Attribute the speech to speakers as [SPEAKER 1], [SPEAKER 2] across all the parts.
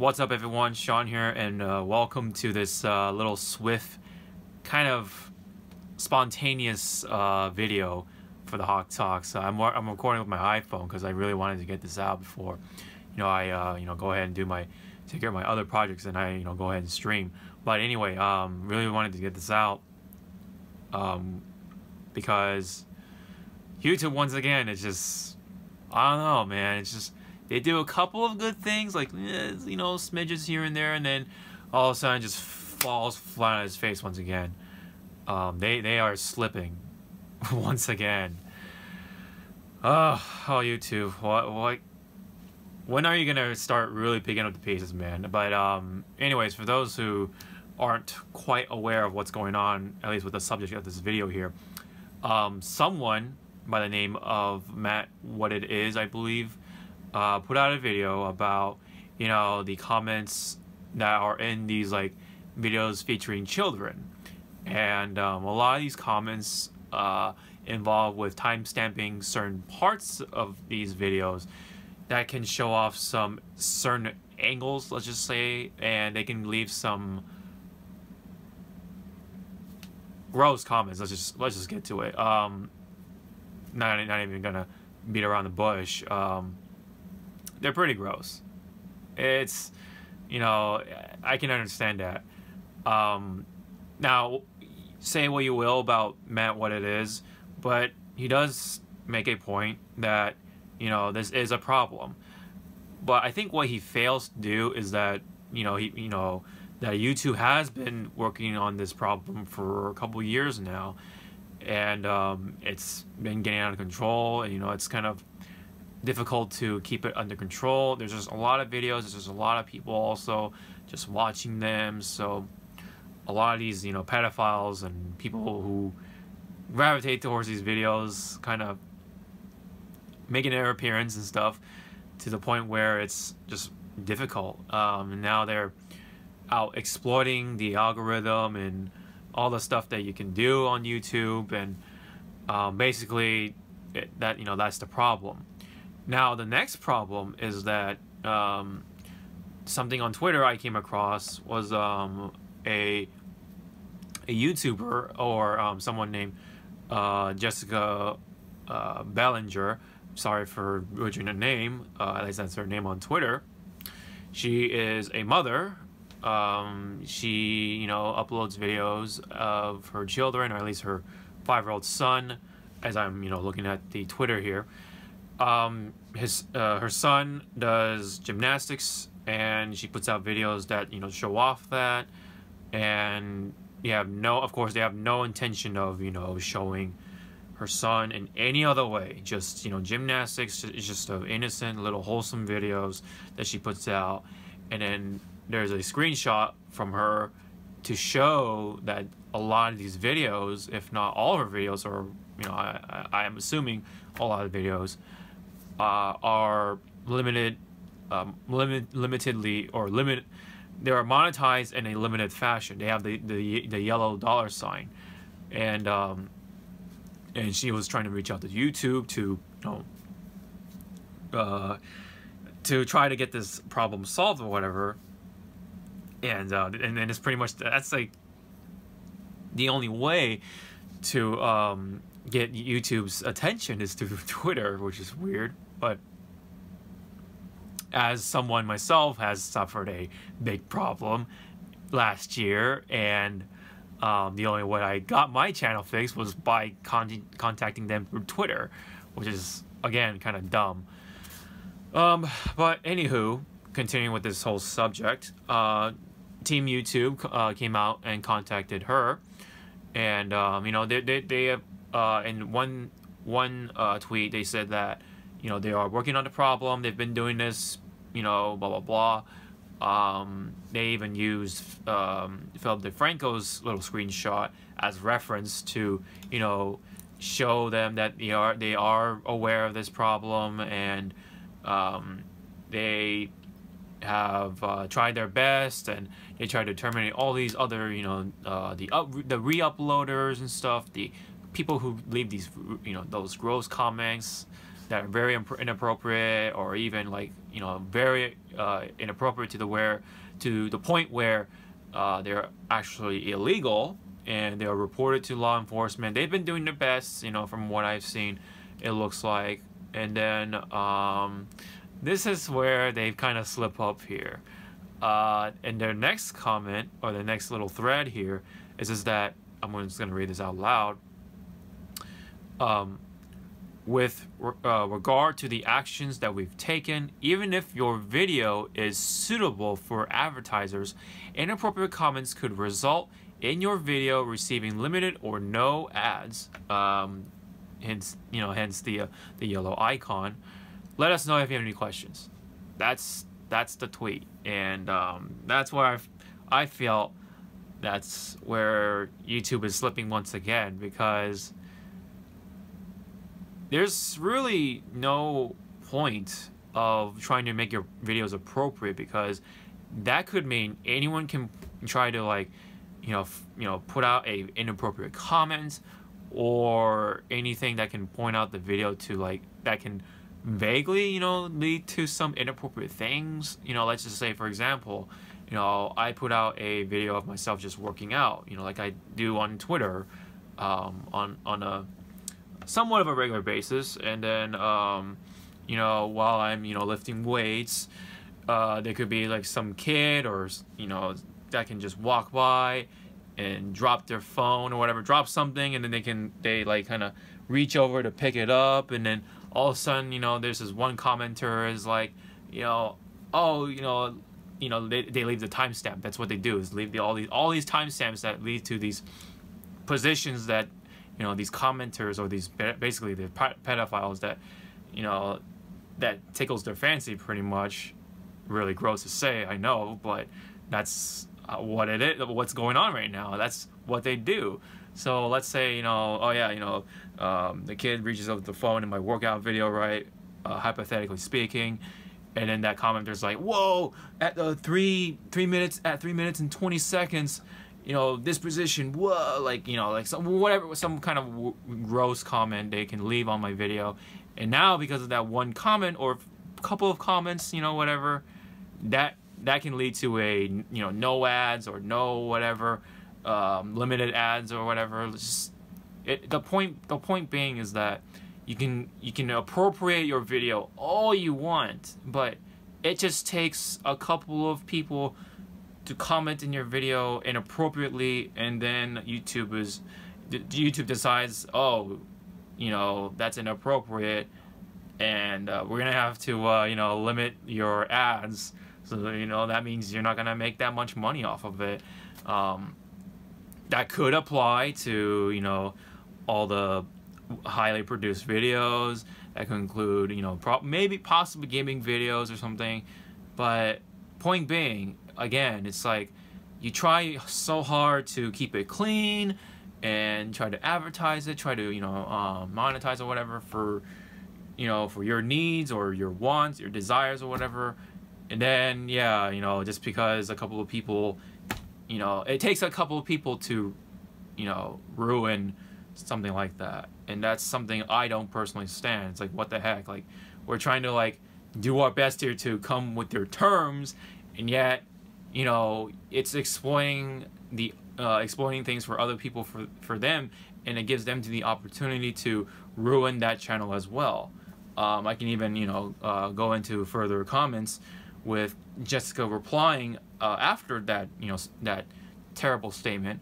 [SPEAKER 1] What's up, everyone? Sean here, and welcome to this little swift, kind of spontaneous video for the Hawke Talks. I'm recording with my iPhone because I really wanted to get this out before, I go ahead and take care of my other projects, and I go ahead and stream. But anyway, really wanted to get this out because YouTube, once again, it's just, I don't know, man. It's just, they do a couple of good things, like, smidges here and there, and then all of a sudden just falls flat on his face once again. They are slipping once again. Oh, YouTube, what? When are you gonna start really picking up the pieces, man? But anyways, for those who aren't quite aware of what's going on, at least with the subject of this video here, someone by the name of Matt What It Is, I believe, put out a video about the comments that are in these videos featuring children, and a lot of these comments involve with timestamping certain parts of these videos that can show off some certain angles, let's just say, and they can leave some gross comments. Let's just get to it. Not even gonna beat around the bush. They're pretty gross. It's, I can understand that. Now, say what you will about Matt What It Is, but he does make a point that, this is a problem. But I think what he fails to do is that, that YouTube has been working on this problem for a couple of years now, and it's been getting out of control, and it's kind of difficult to keep it under control. There's just a lot of videos, there's just a lot of people also just watching them, so a lot of these pedophiles and people who gravitate towards these videos kind of making their appearance and stuff, to the point where it's just difficult. And now they're out exploiting the algorithm and all the stuff that you can do on YouTube, and basically that's the problem. Now, the next problem is that something on Twitter I came across was a YouTuber, or someone named Jessica Bellinger. Sorry for butchering her name. At least that's her name on Twitter. She is a mother. She uploads videos of her children, or at least her 5-year-old son, as I'm looking at the Twitter here. Her son does gymnastics, and she puts out videos that show off that, and of course they have no intention of showing her son in any other way. Just gymnastics is just innocent little wholesome videos that she puts out, and then there's a screenshot from her to show that a lot of these videos, if not all of her videos, or I am assuming a lot of videos, are limitedly they are monetized in a limited fashion. They have the yellow dollar sign, and she was trying to reach out to YouTube to try to get this problem solved or whatever, and then it's pretty much, that's like the only way to get YouTube's attention is through Twitter, which is weird. But as someone myself has suffered a big problem last year, and the only way I got my channel fixed was by contacting them through Twitter, which is, again, kind of dumb. But anywho, continuing with this whole subject, Team YouTube came out and contacted her, and they have in one tweet they said that they are working on the problem. They've been doing this, blah blah blah. They even used Philip DeFranco's little screenshot as reference to show them that they are aware of this problem, and they have tried their best, and they try to terminate all these other the re-uploaders and stuff, the people who leave these those gross comments that are very inappropriate, or even like, you know, very inappropriate to the point where they're actually illegal, and they're reported to law enforcement. They've been doing their best, you know, from what I've seen, it looks like. And then this is where they've kind of slip up here. And their next comment, or the next little thread here, is just that, I'm just going to read this out loud. With regard to the actions that we've taken, even if your video is suitable for advertisers, inappropriate comments could result in your video receiving limited or no ads. Hence the yellow icon. Let us know if you have any questions. That's the tweet, and that's where I feel that's where YouTube is slipping once again, because there's really no point of trying to make your videos appropriate, because that could mean anyone can try to, like, you know, put out a inappropriate comment, or anything that can point out the video to, like, that can vaguely, you know, lead to some inappropriate things. You know, let's just say, for example, you know, I put out a video of myself just working out, you know, like I do on Twitter, on a somewhat of a regular basis, and then you know, while I'm, you know, lifting weights, there could be like some kid, or, you know, that can just walk by and drop their phone or whatever, drop something, and then they like kind of reach over to pick it up, and then all of a sudden, you know, there's this one commenter is like, you know, oh, you know, they leave the timestamp. That's what they do, is leave all these timestamps that lead to these positions that, you know, these commenters, or these basically the pedophiles that, you know, that tickles their fancy pretty much. Really gross to say, I know, but that's what it is, what's going on right now. That's what they do. So let's say, you know, oh yeah, you know, the kid reaches out the phone in my workout video, right, hypothetically speaking, and then that commenter's like, whoa, at 3 minutes and 20 seconds, you know, this position, whoa, like, you know, like some kind of gross comment they can leave on my video. And now, because of that one comment or couple of comments, you know, whatever, that can lead to a, you know, no ads, or no whatever, limited ads or whatever. It's just, the point being is that you can appropriate your video all you want, but it just takes a couple of people to comment in your video inappropriately, and then YouTube decides, oh, you know, that's inappropriate, and we're gonna have to you know, limit your ads. So, you know, that means you're not gonna make that much money off of it. That could apply to, you know, all the highly produced videos. That could include, you know, maybe possibly gaming videos or something. But point being, again, it's like you try so hard to keep it clean and try to advertise it, try to, you know, monetize or whatever for, you know, for your needs or your wants, your desires or whatever. And then, yeah, you know, just because a couple of people, you know, it takes a couple of people to, you know, ruin something like that. And that's something I don't personally stand. It's like, what the heck? Like, we're trying to, like, do our best here to come with their terms, and yet, you know, it's exploiting things for other people, for them, and it gives them the opportunity to ruin that channel as well. I can even, you know, go into further comments with Jessica replying after that, you know, that terrible statement.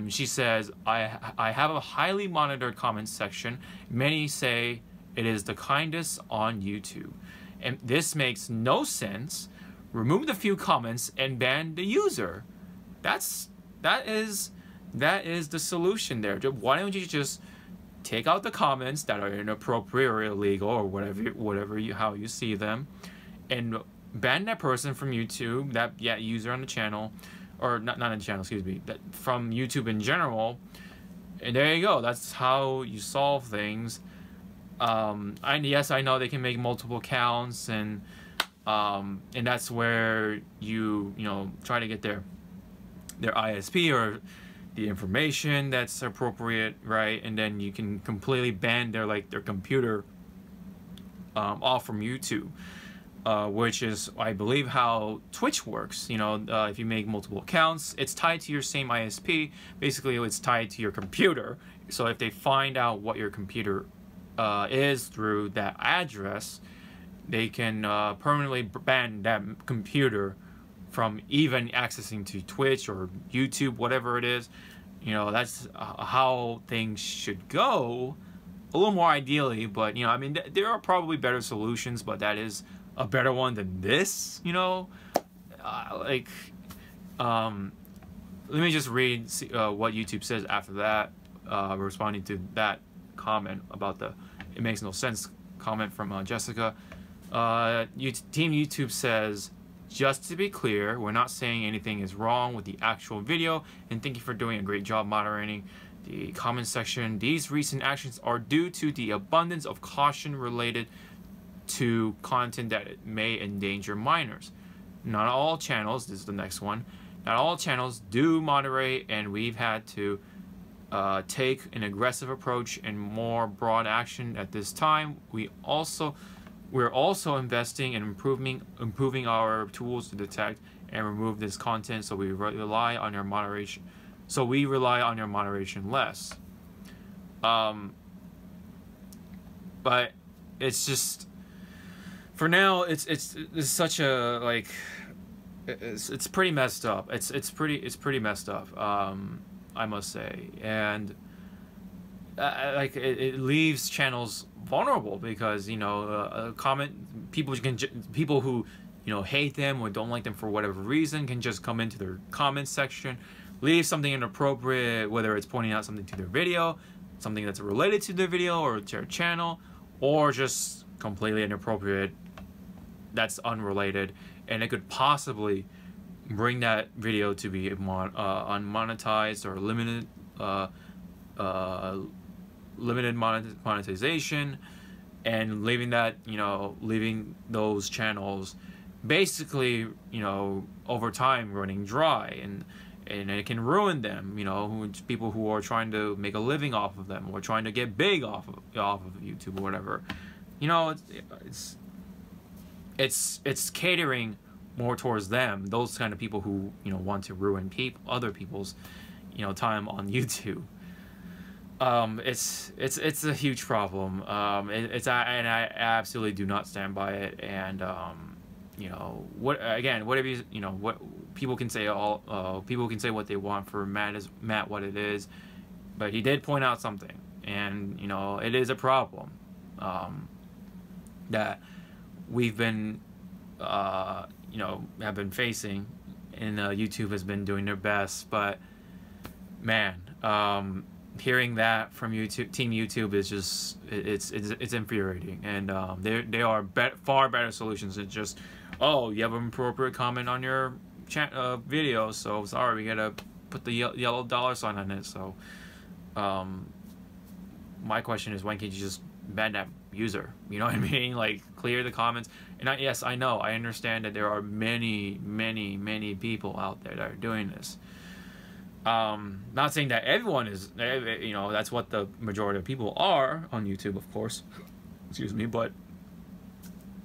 [SPEAKER 1] She says, I have a highly monitored comment section. Many say it is the kindest on YouTube, and this makes no sense. Remove the few comments and ban the user. That is the solution there. Why don't you just take out the comments that are inappropriate or illegal or whatever how you see them, and ban that person from YouTube, that user on the channel, or not on the channel, excuse me, that from YouTube in general. And there you go. That's how you solve things. Yes, I know they can make multiple accounts, and that's where you know, try to get their ISP or the information that's appropriate, right? And then you can completely ban their computer off from YouTube. Which is, I believe, how Twitch works. You know, if you make multiple accounts, it's tied to your same ISP. Basically, it's tied to your computer. So if they find out what your computer is through that address, they can permanently ban that computer from even accessing to Twitch or YouTube, whatever it is. You know, that's how things should go. A little more ideally, but, you know, I mean, there are probably better solutions, but that is a better one than this, you know. Let me just read what YouTube says after that, responding to that comment about the "it makes no sense" comment from Jessica. Team YouTube says, just to be clear, we're not saying anything is wrong with the actual video, and thank you for doing a great job moderating the comment section. These recent actions are due to the abundance of caution related to content that it may endanger minors. Not all channels, this is the next one, not all channels do moderate, and we've had to take an aggressive approach and more broad action at this time. We're also investing in improving our tools to detect and remove this content, so we rely on your moderation. So we rely on your moderation less. But it's just, for now, it's such a, like, it's pretty messed up. It's pretty messed up. I must say, and like it leaves channels vulnerable because, you know, people who, you know, hate them or don't like them for whatever reason can just come into their comment section, leave something inappropriate, whether it's pointing out something to their video, something that's related to their video or to their channel, or just completely inappropriate that's unrelated, and it could possibly bring that video to be unmonetized or limited monetization, and leaving that, you know, leaving those channels basically, you know, over time running dry, and it can ruin them, you know, people who are trying to make a living off of them or trying to get big off of YouTube or whatever. You know, it's catering more towards them, those kind of people who, you know, want to ruin other people's, you know, time on YouTube. It's a huge problem. And I absolutely do not stand by it. And you know, whatever you know, what people can say, people can say what they want for Matt what it is, but he did point out something, and, you know, it is a problem that we've been you know, have been facing, and YouTube has been doing their best, but man, hearing that from Team YouTube is just, it's infuriating, and there are far better solutions than just, oh, you have an appropriate comment on your video, so sorry, we gotta put the yellow $sign on it. So my question is, when can you just ban that user? You know what I mean? Like, clear the comments. And yes, I know, I understand that there are many people out there that are doing this. Not saying that everyone is, you know, that's what the majority of people are on YouTube, of course. Excuse me, but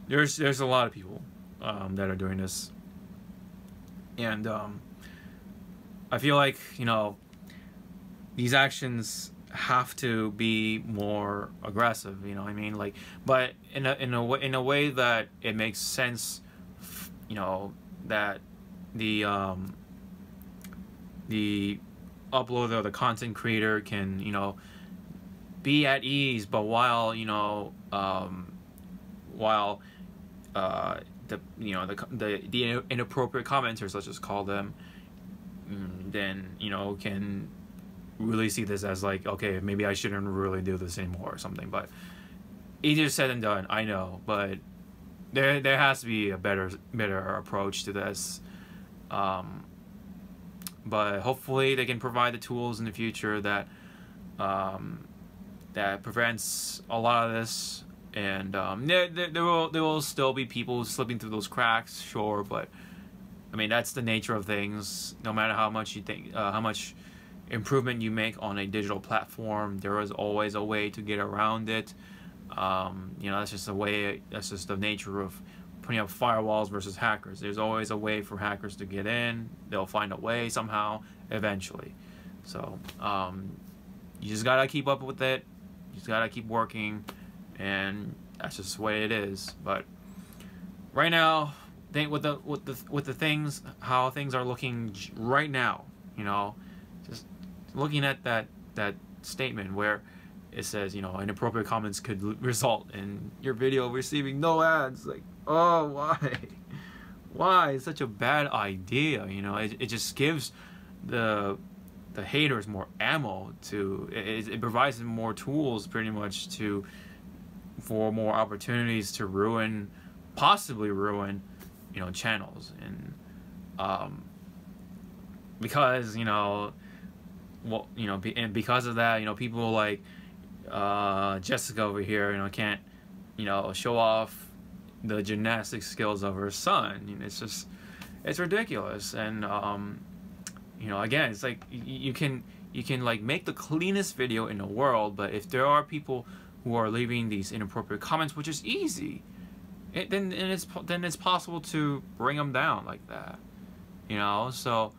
[SPEAKER 1] there's a lot of people that are doing this, and I feel like, you know, these actions have to be more aggressive, you know what I mean? Like, but in a way that it makes sense, you know, that the uploader or the content creator can, you know, be at ease, but while, you know, the inappropriate commenters, let's just call them, then, you know, can really see this as like, okay, maybe I shouldn't really do this anymore or something. But easier said than done, I know, but there has to be a better approach to this. But hopefully they can provide the tools in the future that that prevents a lot of this. And there will still be people slipping through those cracks, sure, but I mean, that's the nature of things. No matter how much you think, how much improvement you make on a digital platform, there is always a way to get around it. You know, that's just the way. That's just the nature of putting up firewalls versus hackers. There's always a way for hackers to get in. They'll find a way somehow, eventually. So you just gotta keep up with it. You just gotta keep working, and that's just the way it is. But right now, with the things, how things are looking right now, you know, just looking at that statement where it says, you know, inappropriate comments could result in your video receiving no ads. Like, oh, why? It's such a bad idea. You know, it just gives the haters more ammo to. It provides them more tools, pretty much, for more opportunities to possibly ruin, you know, channels. And because, you know, well, you know, and because of that, you know, people like Jessica over here, you know, can't, you know, show off the gymnastics skills of her son. You know, it's ridiculous. And you know, again, it's like you can like make the cleanest video in the world, but if there are people who are leaving these inappropriate comments, which is easy, then it's possible to bring them down like that. You know, so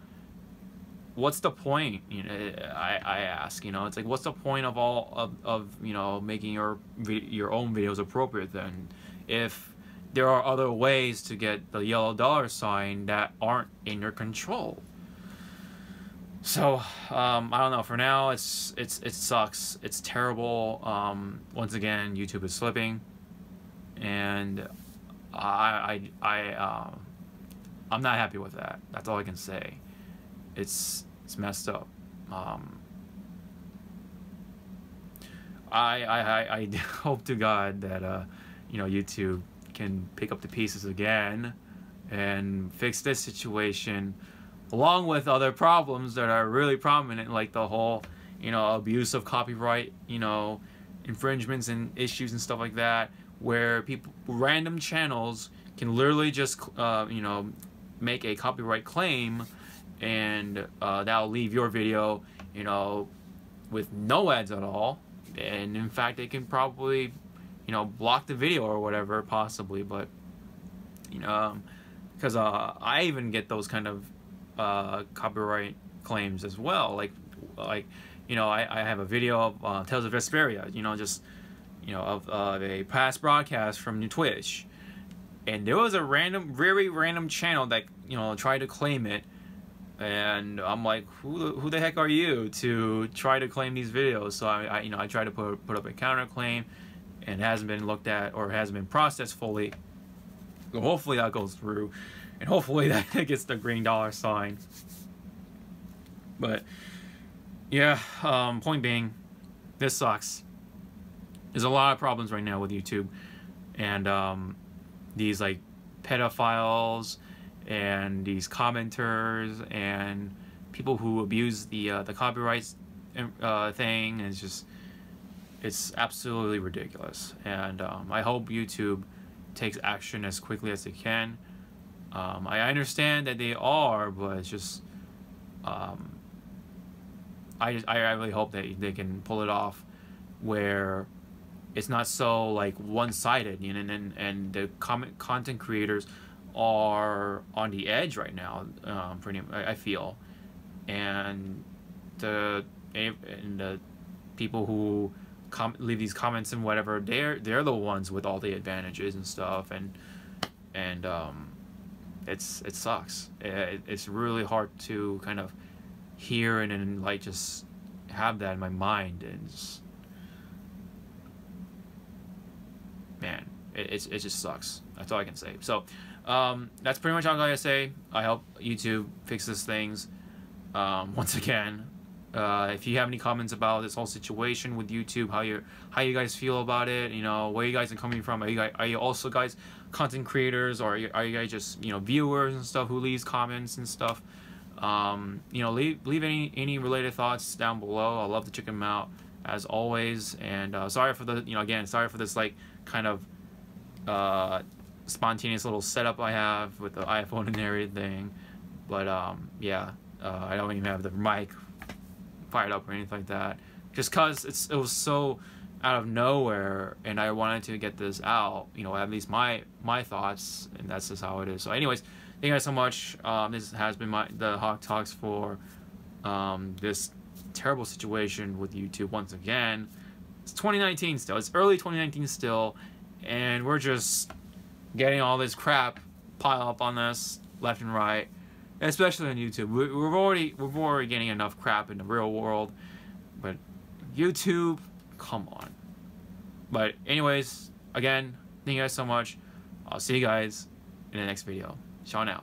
[SPEAKER 1] what's the point? You know, I ask. You know, it's like, what's the point of all of you know, making your own videos appropriate then, if there are other ways to get the yellow dollar sign that aren't in your control? So I don't know. For now, it sucks. It's terrible. Once again, YouTube is slipping, and I'm not happy with that. That's all I can say. It's messed up. I hope to God that you know, YouTube can pick up the pieces again and fix this situation, along with other problems that are really prominent, like the whole, you know, abuse of copyright, you know, infringements and issues and stuff like that, where random channels can literally just you know, make a copyright claim, and that'll leave your video, you know, with no ads at all. And in fact, they can probably, you know, block the video or whatever, possibly. But you know, because I even get those kind of copyright claims as well. Like you know, I have a video of Tales of Vesperia, you know, just, you know, of a past broadcast from Twitch, and there was a very random channel that, you know, tried to claim it, and I'm like, who the heck are you to try to claim these videos? So I you know, I tried to put up a counterclaim, and it hasn't been looked at or hasn't been processed fully. So hopefully that goes through, and hopefully that gets the green dollar sign. But yeah, point being, this sucks. There's a lot of problems right now with YouTube, and these like pedophiles and these commenters and people who abuse the copyrights thing. It's absolutely ridiculous. And I hope YouTube takes action as quickly as they can. I understand that they are, but it's just I really hope that they can pull it off, where it's not so like one-sided, you know, and the content creators are on the edge right now, I feel, and the people who leave these comments and whatever, they're the ones with all the advantages and stuff, and it sucks. It's really hard to kind of hear and then like just have that in my mind, and just, man, it just sucks. That's all I can say. So that's pretty much all I gotta say. I hope YouTube fixes things. Once again, if you have any comments about this whole situation with YouTube, how you guys feel about it, you know, where you guys are coming from, are you also guys content creators, or are you guys just, you know, viewers and stuff who leaves comments and stuff? You know, leave any related thoughts down below. I'd love to check them out as always. And sorry for the, you know, again, sorry for this like kind of spontaneous little setup I have with the iPhone and everything. But yeah, I don't even have the mic fired up or anything like that, just cause it was so out of nowhere, and I wanted to get this out, you know, at least my thoughts, and that's just how it is. So anyways, thank you guys so much. This has been the Hawke Talks for this terrible situation with YouTube once again. It's 2019 still. It's early 2019 still, and we're just getting all this crap pile up on us left and right, especially on YouTube. We're already getting enough crap in the real world, but YouTube, come on. But anyways, again, thank you guys so much. I'll see you guys in the next video. Ciao now.